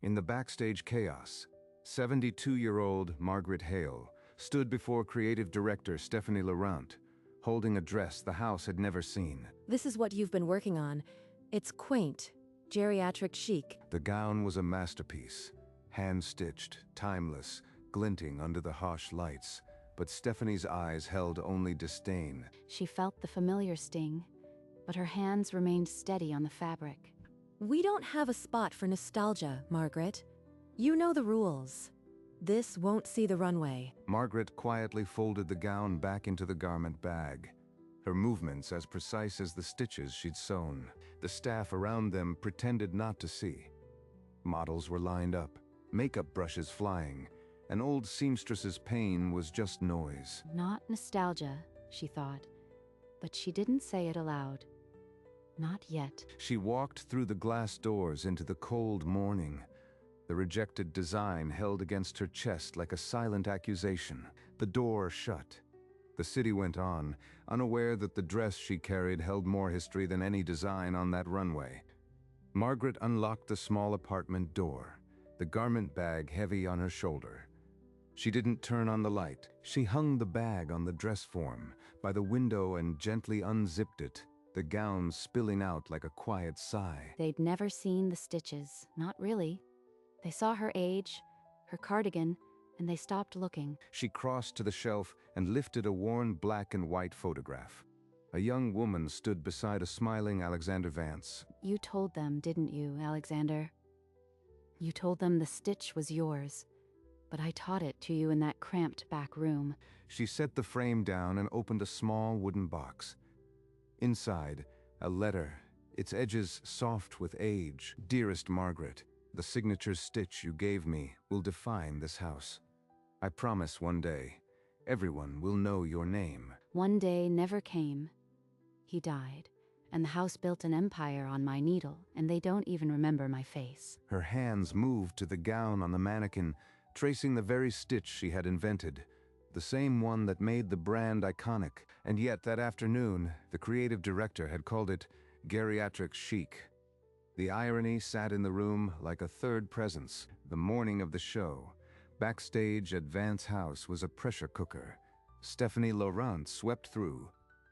In the backstage chaos, 72-year-old Margaret Hale stood before creative director Stephanie Laurent, holding a dress the house had never seen. This is what you've been working on. It's quaint, geriatric chic. The gown was a masterpiece, hand-stitched, timeless, glinting under the harsh lights, but Stephanie's eyes held only disdain. She felt the familiar sting, but her hands remained steady on the fabric. We don't have a spot for nostalgia, Margaret. You know the rules. This won't see the runway. Margaret quietly folded the gown back into the garment bag, her movements as precise as the stitches she'd sewn. The staff around them pretended not to see. Models were lined up, makeup brushes flying, and old seamstress's pain was just noise. Not nostalgia, she thought, but she didn't say it aloud. Not yet. She walked through the glass doors into the cold morning, the rejected design held against her chest like a silent accusation. The door shut. The city went on, unaware that the dress she carried held more history than any design on that runway. Margaret unlocked the small apartment door, the garment bag heavy on her shoulder. She didn't turn on the light. She hung the bag on the dress form by the window and gently unzipped it, the gown spilling out like a quiet sigh. They'd never seen the stitches, not really. They saw her age, her cardigan, and they stopped looking. She crossed to the shelf and lifted a worn black and white photograph. A young woman stood beside a smiling Alexander Vance. You told them, didn't you, Alexander? You told them the stitch was yours, but I taught it to you in that cramped back room. She set the frame down and opened a small wooden box. Inside, a letter, its edges soft with age. Dearest Margaret, the signature stitch you gave me will define this house. I promise one day, everyone will know your name. One day never came. He died, and the house built an empire on my needle, and they don't even remember my face. Her hands moved to the gown on the mannequin, tracing the very stitch she had invented, the same one that made the brand iconic. And yet that afternoon, the creative director had called it geriatric chic. The irony sat in the room like a third presence. The morning of the show, backstage at Vance House was a pressure cooker. Stephanie Laurent swept through,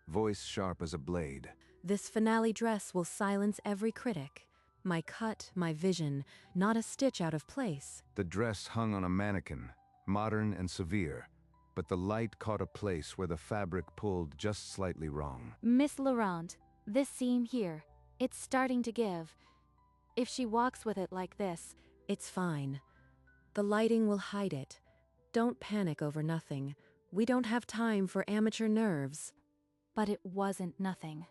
voice sharp as a blade. This finale dress will silence every critic. My cut, my vision, not a stitch out of place. The dress hung on a mannequin, modern and severe, but the light caught a place where the fabric pulled just slightly wrong. Miss Laurent, this seam here, it's starting to give. If she walks with it like this, It's fine. The lighting will hide it. Don't panic over nothing. We don't have time for amateur nerves. but it wasn't nothing.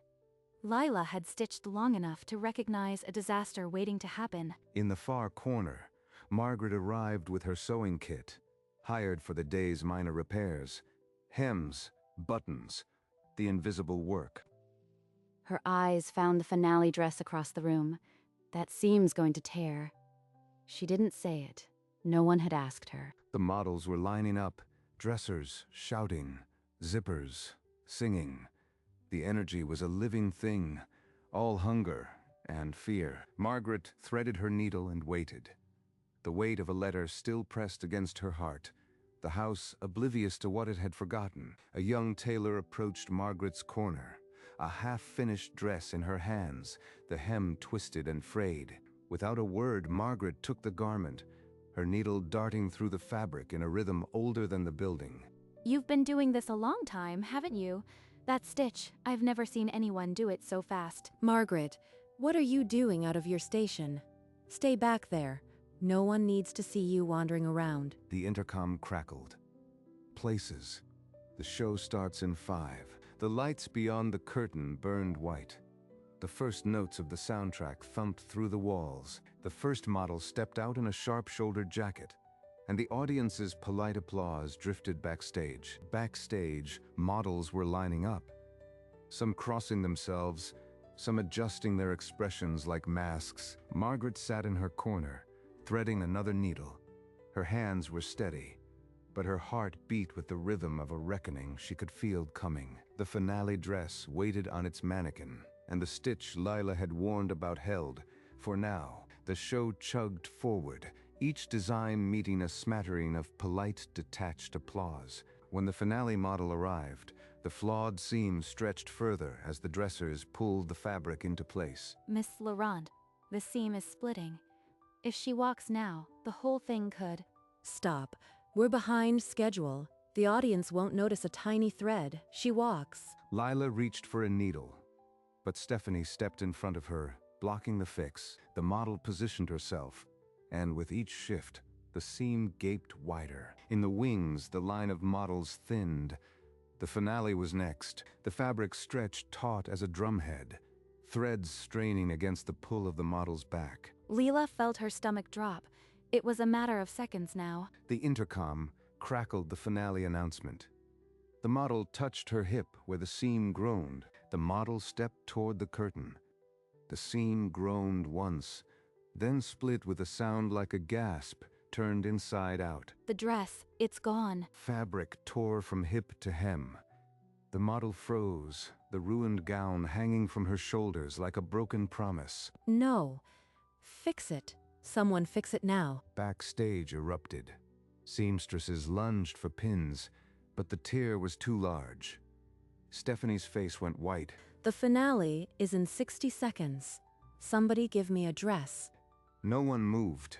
Lila had stitched long enough to recognize a disaster waiting to happen. In the far corner, Margaret arrived with her sewing kit, hired for the day's minor repairs. Hems, buttons, the invisible work. Her eyes found the finale dress across the room. That seam's going to tear. She didn't say it. No one had asked her. The models were lining up, dressers shouting, zippers singing. The energy was a living thing, all hunger and fear. Margaret threaded her needle and waited. The weight of a letter still pressed against her heart. The house oblivious to what it had forgotten. A young tailor approached Margaret's corner, a half-finished dress in her hands, the hem twisted and frayed. Without a word, Margaret took the garment, her needle darting through the fabric in a rhythm older than the building. You've been doing this a long time, haven't you? That stitch, I've never seen anyone do it so fast. Margaret, what are you doing out of your station? Stay back there. No one needs to see you wandering around. The intercom crackled. Places. The show starts in 5. The lights beyond the curtain burned white. The first notes of the soundtrack thumped through the walls. The first model stepped out in a sharp-shouldered jacket, and the audience's polite applause drifted backstage. Backstage, models were lining up, some crossing themselves, some adjusting their expressions like masks. Margaret sat in her corner, threading another needle. Her hands were steady, but her heart beat with the rhythm of a reckoning she could feel coming. The finale dress waited on its mannequin, and the stitch Lila had warned about held, for now. The show chugged forward, each design meeting a smattering of polite, detached applause. When the finale model arrived, the flawed seam stretched further as the dressers pulled the fabric into place. Miss Laurent, the seam is splitting. If she walks now, the whole thing could. Stop. We're behind schedule. The audience won't notice a tiny thread. She walks. Lila reached for a needle, but Stephanie stepped in front of her, blocking the fix. The model positioned herself, and with each shift, the seam gaped wider. In the wings, the line of models thinned. The finale was next. The fabric stretched taut as a drumhead, threads straining against the pull of the model's back. Leela felt her stomach drop. It was a matter of seconds now. The intercom crackled the finale announcement. The model touched her hip where the seam groaned. The model stepped toward the curtain. The seam groaned once, then split with a sound like a gasp, turned inside out. The dress, it's gone. Fabric tore from hip to hem. The model froze, the ruined gown hanging from her shoulders like a broken promise. No. Fix it. Someone fix it now. Backstage erupted. Seamstresses lunged for pins, but the tear was too large. Stephanie's face went white. The finale is in 60 seconds. Somebody give me a dress. No one moved.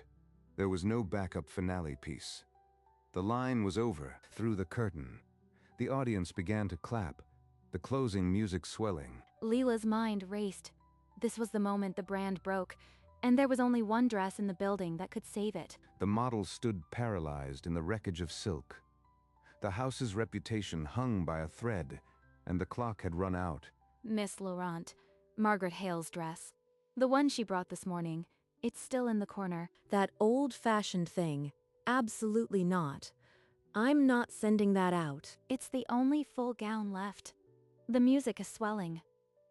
There was no backup finale piece. The line was over, through the curtain. The audience began to clap, the closing music swelling. Leela's mind raced. This was the moment the brand broke, and there was only one dress in the building that could save it. The model stood paralyzed in the wreckage of silk. The house's reputation hung by a thread, and the clock had run out. Miss Laurent, Margaret Hale's dress. The one she brought this morning. It's still in the corner. That old-fashioned thing. Absolutely not. I'm not sending that out. It's the only full gown left. The music is swelling.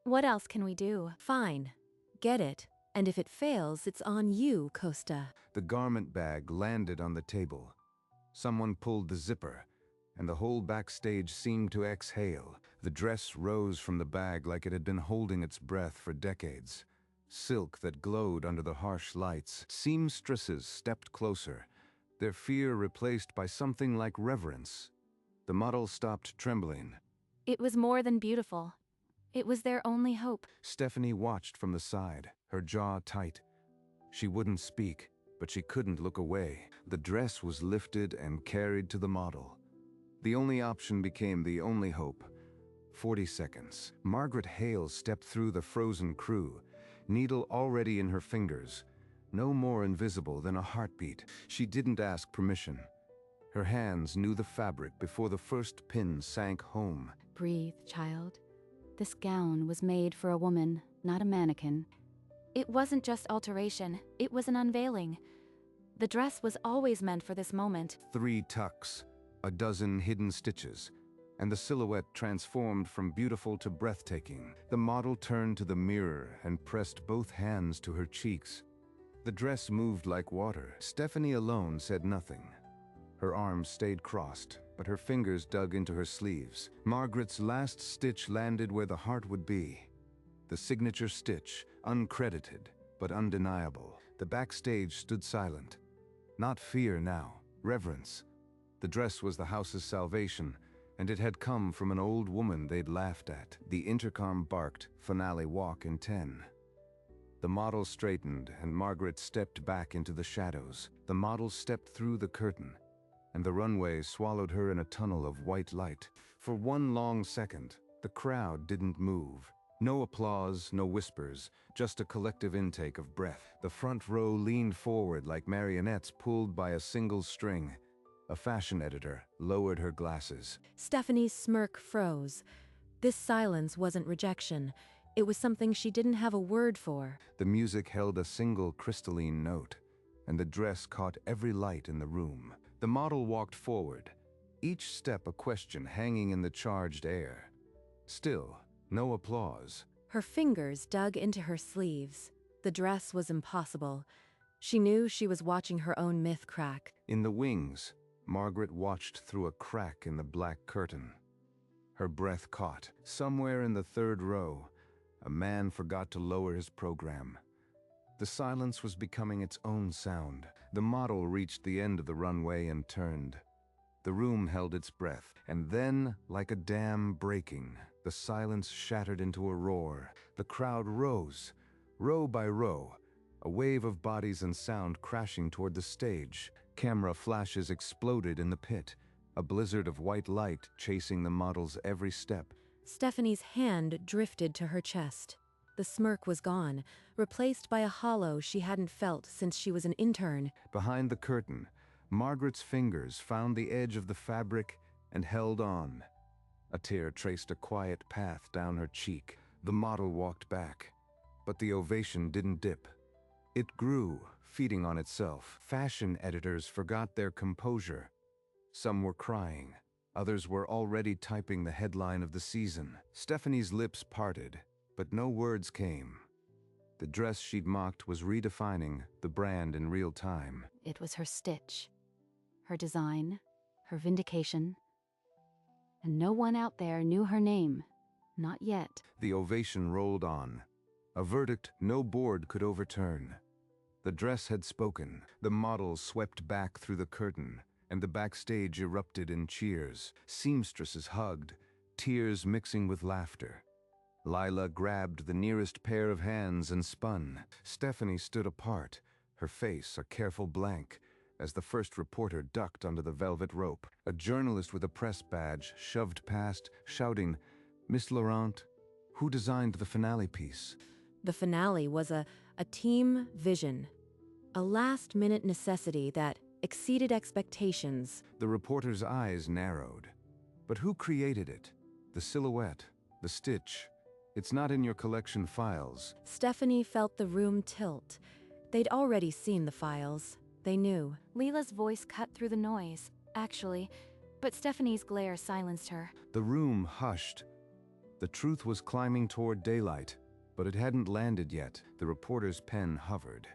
What else can we do? Fine. Get it. And if it fails, it's on you, Costa. The garment bag landed on the table. Someone pulled the zipper, and the whole backstage seemed to exhale. The dress rose from the bag like it had been holding its breath for decades. Silk that glowed under the harsh lights. Seamstresses stepped closer, their fear replaced by something like reverence. The model stopped trembling. It was more than beautiful. It was their only hope. Stephanie watched from the side, her jaw tight. She wouldn't speak, but she couldn't look away. The dress was lifted and carried to the model. The only option became the only hope. 40 seconds. Margaret Hale stepped through the frozen crew, needle already in her fingers, no more invisible than a heartbeat. She didn't ask permission. Her hands knew the fabric before the first pin sank home. Breathe, child. This gown was made for a woman, not a mannequin. It wasn't just alteration, it was an unveiling. The dress was always meant for this moment. 3 tucks, a dozen hidden stitches, and the silhouette transformed from beautiful to breathtaking. The model turned to the mirror and pressed both hands to her cheeks. The dress moved like water. Stephanie alone said nothing. Her arms stayed crossed, but her fingers dug into her sleeves. Margaret's last stitch landed where the heart would be. The signature stitch, uncredited, but undeniable. The backstage stood silent. Not fear now, reverence. The dress was the house's salvation, and it had come from an old woman they'd laughed at. The intercom barked, finale walk in 10. The model straightened, and Margaret stepped back into the shadows. The model stepped through the curtain, and the runway swallowed her in a tunnel of white light. For one long second, the crowd didn't move. No applause, no whispers, just a collective intake of breath. The front row leaned forward like marionettes pulled by a single string. A fashion editor lowered her glasses. Stephanie's smirk froze. This silence wasn't rejection. It was something she didn't have a word for. The music held a single crystalline note, and the dress caught every light in the room. The model walked forward, each step a question hanging in the charged air. Still, no applause. Her fingers dug into her sleeves. The dress was impossible. She knew she was watching her own myth crack. In the wings, Margaret watched through a crack in the black curtain. Her breath caught. Somewhere in the third row, a man forgot to lower his program. The silence was becoming its own sound. The model reached the end of the runway and turned. The room held its breath, and then, like a dam breaking, the silence shattered into a roar. The crowd rose, row by row, a wave of bodies and sound crashing toward the stage. Camera flashes exploded in the pit, a blizzard of white light chasing the model's every step. Stephanie's hand drifted to her chest. The smirk was gone, replaced by a hollow she hadn't felt since she was an intern. Behind the curtain, Margaret's fingers found the edge of the fabric and held on. A tear traced a quiet path down her cheek. The model walked back, but the ovation didn't dip. It grew, feeding on itself. Fashion editors forgot their composure. Some were crying. Others were already typing the headline of the season. Stephanie's lips parted, but no words came. The dress she'd mocked was redefining the brand in real time. It was her stitch, her design, her vindication. And no one out there knew her name. Not yet. The ovation rolled on, a verdict no board could overturn. The dress had spoken. The models swept back through the curtain, and the backstage erupted in cheers. Seamstresses hugged, tears mixing with laughter. Lila grabbed the nearest pair of hands and spun. Stephanie stood apart, her face a careful blank, as the first reporter ducked under the velvet rope. A journalist with a press badge shoved past, shouting, "Miss Laurent, who designed the finale piece?" The finale was a team vision, a last-minute necessity that exceeded expectations. The reporter's eyes narrowed. But who created it? The silhouette, the stitch. It's not in your collection files. Stephanie felt the room tilt. They'd already seen the files. They knew. Leela's voice cut through the noise, actually, but Stephanie's glare silenced her. The room hushed. The truth was climbing toward daylight, but it hadn't landed yet. The reporter's pen hovered.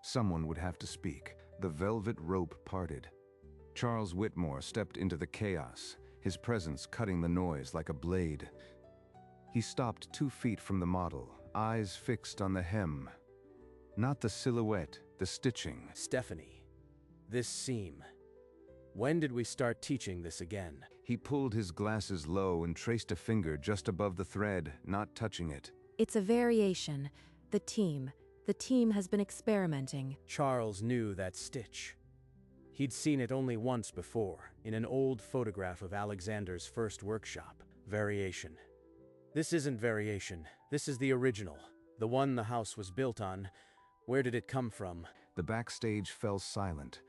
Someone would have to speak. The velvet rope parted. Charles Whitmore stepped into the chaos, his presence cutting the noise like a blade. He stopped 2 feet from the model, eyes fixed on the hem. Not the silhouette, the stitching. Stephanie, this seam. When did we start teaching this again? He pulled his glasses low and traced a finger just above the thread, not touching it. It's a variation. The team has been experimenting. Charles knew that stitch. He'd seen it only once before, in an old photograph of Alexander's first workshop. Variation. This isn't variation. This is the original. The one the house was built on. Where did it come from? The backstage fell silent.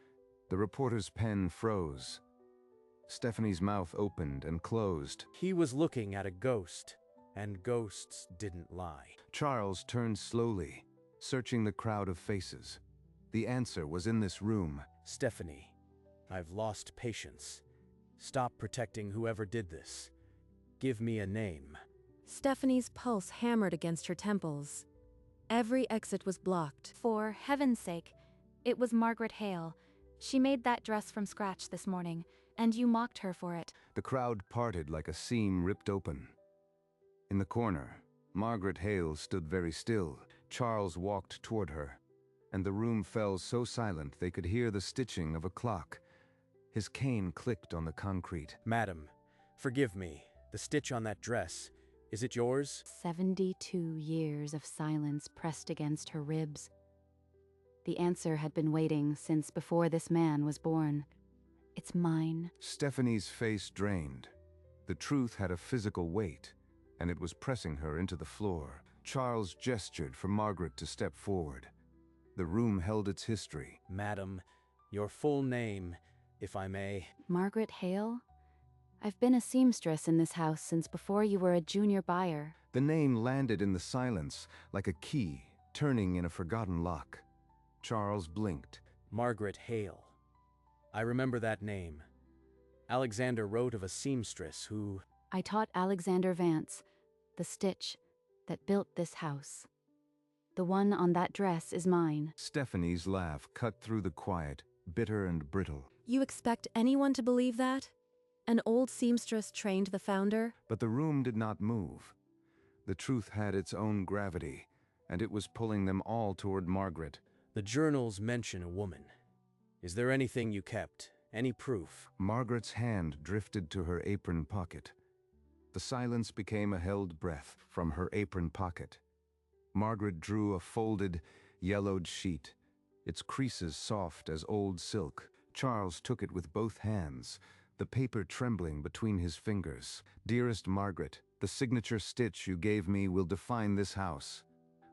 The reporter's pen froze. Stephanie's mouth opened and closed. He was looking at a ghost, and ghosts didn't lie. Charles turned slowly, searching the crowd of faces. The answer was in this room. Stephanie, I've lost patience. Stop protecting whoever did this. Give me a name. Stephanie's pulse hammered against her temples. Every exit was blocked. For heaven's sake, it was Margaret Hale. She made that dress from scratch this morning, and you mocked her for it. The crowd parted like a seam ripped open. In the corner, Margaret Hale stood very still. Charles walked toward her, and the room fell so silent they could hear the stitching of a clock. His cane clicked on the concrete. Madam, forgive me. The stitch on that dress, is it yours? 72 years of silence pressed against her ribs. The answer had been waiting since before this man was born. It's mine. Stephanie's face drained. The truth had a physical weight, and it was pressing her into the floor. Charles gestured for Margaret to step forward. The room held its history. Madam, your full name, if I may. Margaret Hale? I've been a seamstress in this house since before you were a junior buyer. The name landed in the silence like a key, turning in a forgotten lock. Charles blinked. Margaret Hale. I remember that name. Alexander wrote of a seamstress who... I taught Alexander Vance, the stitch that built this house. The one on that dress is mine. Stephanie's laugh cut through the quiet, bitter and brittle. You expect anyone to believe that? An old seamstress trained the founder? But the room did not move. The truth had its own gravity, and it was pulling them all toward Margaret. The journals mention a woman. Is there anything you kept? Any proof? Margaret's hand drifted to her apron pocket. The silence became a held breath from her apron pocket. Margaret drew a folded, yellowed sheet, its creases soft as old silk. Charles took it with both hands, the paper trembling between his fingers. "Dearest Margaret, the signature stitch you gave me will define this house.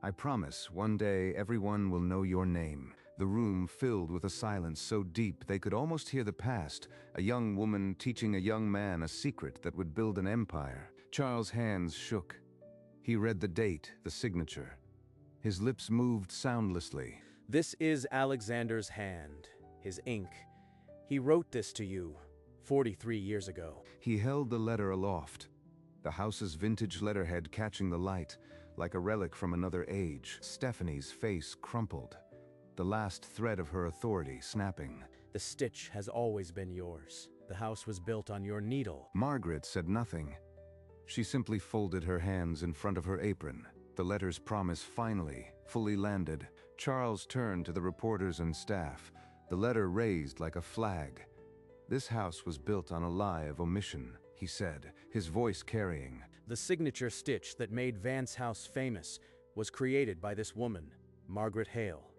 I promise one day everyone will know your name." The room filled with a silence so deep they could almost hear the past, a young woman teaching a young man a secret that would build an empire. Charles' hands shook. He read the date, the signature. His lips moved soundlessly. This is Alexander's hand, his ink. He wrote this to you 43 years ago. He held the letter aloft, the house's vintage letterhead catching the light, like a relic from another age. Stephanie's face crumpled, the last thread of her authority snapping. The stitch has always been yours. The house was built on your needle. Margaret said nothing. She simply folded her hands in front of her apron. The letter's promise finally, fully landed. Charles turned to the reporters and staff, the letter raised like a flag. "This house was built on a lie of omission," he said, his voice carrying. The signature stitch that made Vance House famous was created by this woman, Margaret Hale.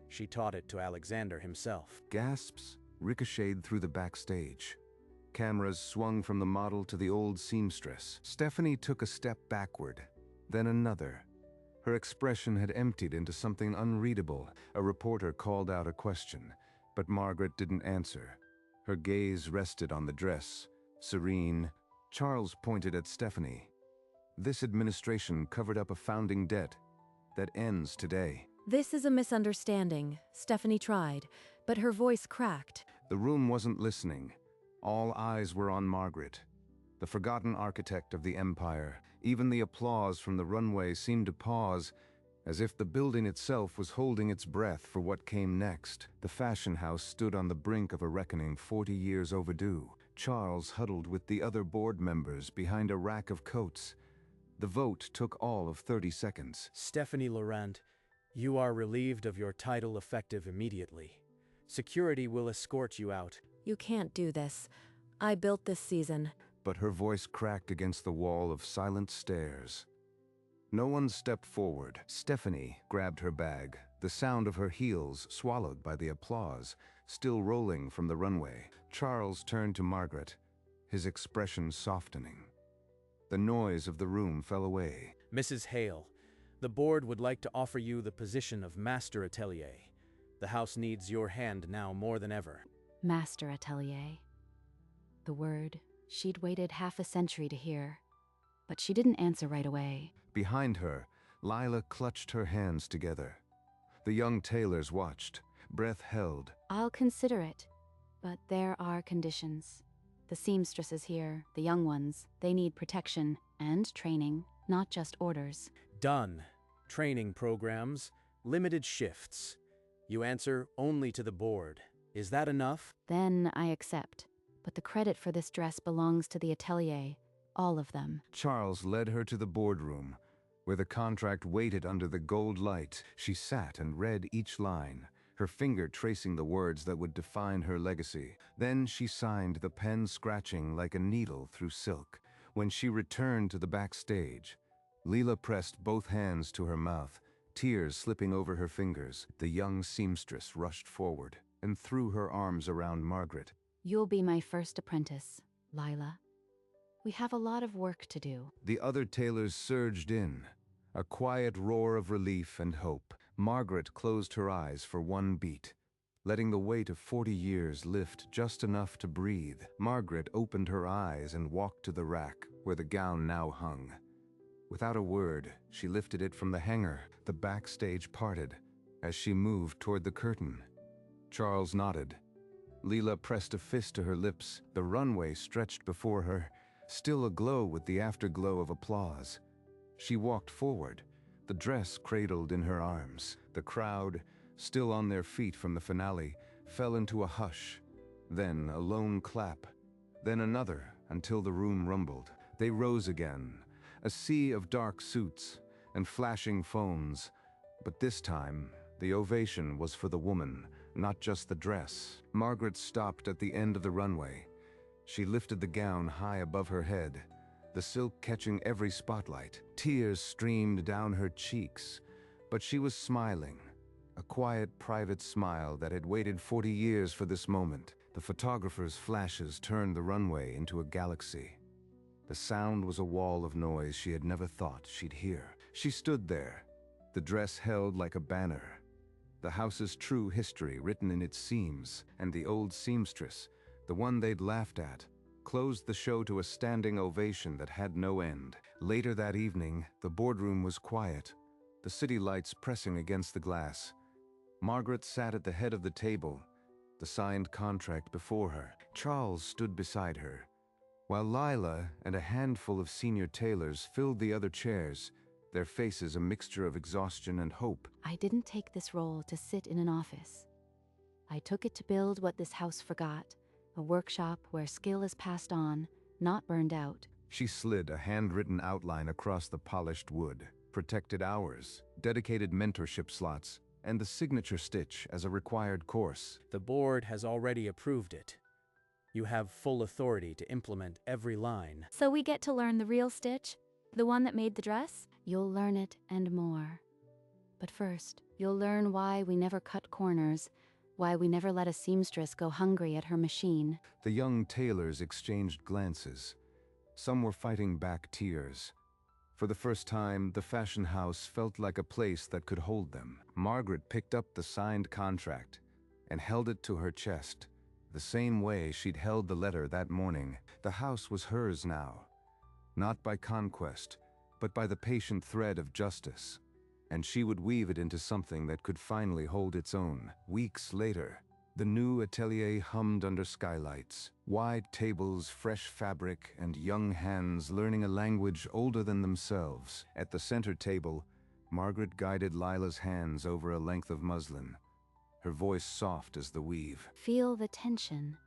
She taught it to Alexander himself. Gasps ricocheted through the backstage. Cameras swung from the model to the old seamstress. Stephanie took a step backward, then another. Her expression had emptied into something unreadable. A reporter called out a question, but Margaret didn't answer. Her gaze rested on the dress, serene. Charles pointed at Stephanie. "This administration covered up a founding debt that ends today." This is a misunderstanding, Stephanie tried, but her voice cracked. The room wasn't listening. All eyes were on Margaret, the forgotten architect of the empire. Even the applause from the runway seemed to pause, as if the building itself was holding its breath for what came next. The fashion house stood on the brink of a reckoning 40 years overdue. Charles huddled with the other board members behind a rack of coats. The vote took all of 30 seconds. Stephanie Laurent, you are relieved of your title effective immediately. Security will escort you out. You can't do this. I built this season. But her voice cracked against the wall of silent stares. No one stepped forward. Stephanie grabbed her bag, the sound of her heels swallowed by the applause, still rolling from the runway. Charles turned to Margaret, his expression softening. The noise of the room fell away. Mrs. Hale, the board would like to offer you the position of Master Atelier. The house needs your hand now more than ever. Master Atelier. The word she'd waited half a century to hear. But she didn't answer right away. Behind her, Lila clutched her hands together. The young tailors watched, breath held. I'll consider it, but there are conditions. The seamstresses here, the young ones, they need protection and training, not just orders. Done. Training programs, limited shifts. You answer only to the board. Is that enough? Then I accept. But the credit for this dress belongs to the atelier, all of them. Charles led her to the boardroom, where the contract waited under the gold light. She sat and read each line, her finger tracing the words that would define her legacy. Then she signed, the pen scratching like a needle through silk. When she returned to the backstage, Leela pressed both hands to her mouth, tears slipping over her fingers. The young seamstress rushed forward and threw her arms around Margaret. You'll be my first apprentice, Lila. We have a lot of work to do. The other tailors surged in, a quiet roar of relief and hope. Margaret closed her eyes for one beat, letting the weight of 40 years lift just enough to breathe. Margaret opened her eyes and walked to the rack where the gown now hung. Without a word, she lifted it from the hanger. The backstage parted as she moved toward the curtain. Charles nodded. Leela pressed a fist to her lips. The runway stretched before her, still aglow with the afterglow of applause. She walked forward, the dress cradled in her arms. The crowd, still on their feet from the finale, fell into a hush. Then a lone clap, then another, until the room rumbled. They rose again, a sea of dark suits, and flashing phones. But this time, the ovation was for the woman, not just the dress. Margaret stopped at the end of the runway. She lifted the gown high above her head, the silk catching every spotlight. Tears streamed down her cheeks, but she was smiling, a quiet, private smile that had waited 40 years for this moment. The photographer's flashes turned the runway into a galaxy. The sound was a wall of noise she had never thought she'd hear. She stood there, the dress held like a banner, the house's true history written in its seams, and the old seamstress, the one they'd laughed at, closed the show to a standing ovation that had no end. Later that evening, the boardroom was quiet, the city lights pressing against the glass. Margaret sat at the head of the table, the signed contract before her. Charles stood beside her, while Lila and a handful of senior tailors filled the other chairs, their faces a mixture of exhaustion and hope. I didn't take this role to sit in an office. I took it to build what this house forgot, a workshop where skill is passed on, not burned out. She slid a handwritten outline across the polished wood, protected hours, dedicated mentorship slots, and the signature stitch as a required course. The board has already approved it. You have full authority to implement every line. So we get to learn the real stitch? The one that made the dress? You'll learn it and more. But first, you'll learn why we never cut corners, why we never let a seamstress go hungry at her machine. The young tailors exchanged glances. Some were fighting back tears. For the first time, the fashion house felt like a place that could hold them. Margaret picked up the signed contract and held it to her chest, the same way she'd held the letter that morning. The house was hers now, not by conquest, but by the patient thread of justice, and she would weave it into something that could finally hold its own. Weeks later, the new atelier hummed under skylights. Wide tables, fresh fabric, and young hands learning a language older than themselves. At the center table, Margaret guided Lila's hands over a length of muslin, her voice soft as the weave. Feel the tension.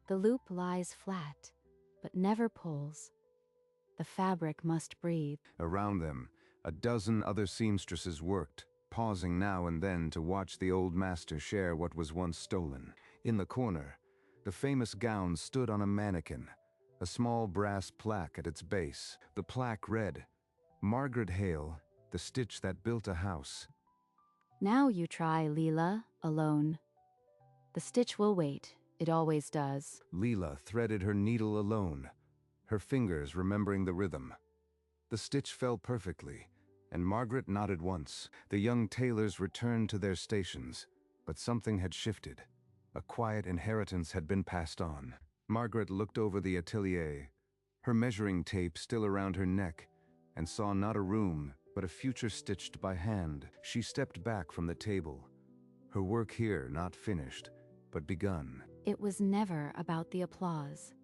The loop lies flat, but never pulls. The fabric must breathe. Around them, a dozen other seamstresses worked, pausing now and then to watch the old master share what was once stolen. In the corner, the famous gown stood on a mannequin, a small brass plaque at its base. The plaque read, "Margaret Hale, the stitch that built a house." Now you try, Leela, alone. The stitch will wait. It always does. Leela threaded her needle alone, her fingers remembering the rhythm. The stitch fell perfectly, and Margaret nodded once. The young tailors returned to their stations, but something had shifted. A quiet inheritance had been passed on. Margaret looked over the atelier, her measuring tape still around her neck, and saw not a room, but a future stitched by hand. She stepped back from the table, her work here not finished, but begun. It was never about the applause.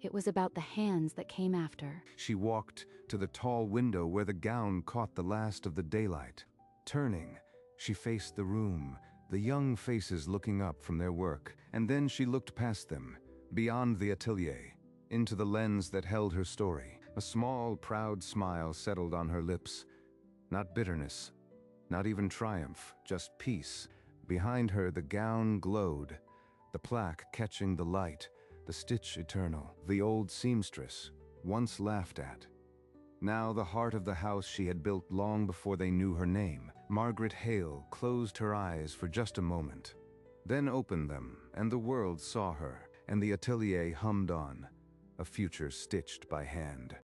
It was about the hands that came after. She walked to the tall window where the gown caught the last of the daylight. Turning, she faced the room, the young faces looking up from their work, and then she looked past them, beyond the atelier, into the lens that held her story. A small, proud smile settled on her lips. Not bitterness, not even triumph, just peace. Behind her, the gown glowed, the plaque catching the light, the stitch eternal. The old seamstress, once laughed at. Now the heart of the house she had built long before they knew her name. Margaret Hale closed her eyes for just a moment, then opened them, and the world saw her, and the atelier hummed on, a future stitched by hand.